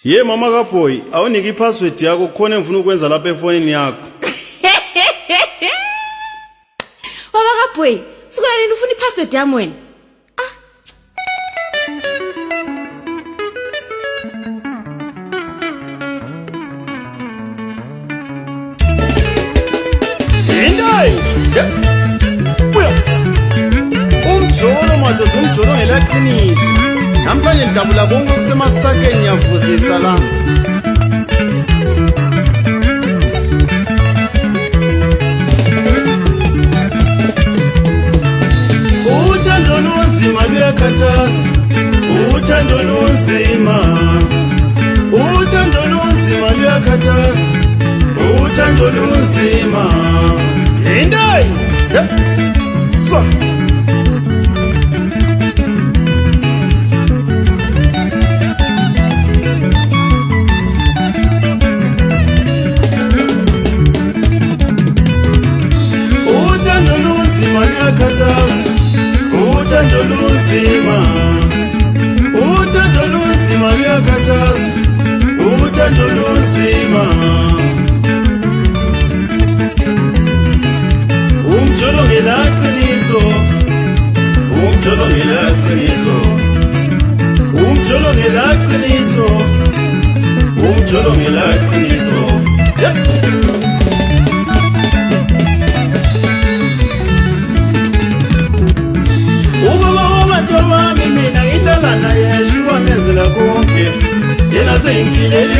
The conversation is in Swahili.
Ye mama kaBoy, awuniki password yakho khona engifuna ukwenza lapha efonini yakho. Baba kaBoy, sukela nini ufuna ipassword yami wena? Yindayi. Buya. Umjolo madoda, umjolo ngelaqiniso. Namhlanje ngidabula konke kusemasakeni ngiyavuzisa la. Uthando lunzima luyakhathaza. Uthando lunzima. Uthando lunzima luyakhathaza. Uthando lunzima. Yindayi. So. Uthando lunzima luyakhathaza. Uthando lunzima. Uthando lunzima luyakhathaza. Uthando lunzima. Umjolo ngelaqiniso. Umjolo ngelaqiniso. Umjolo ngelaqiniso. Umjolo ngelaqiniso. Ubaba wabantu bami mina ngihlala naye Yeshua menzela konke. Yena seyingilele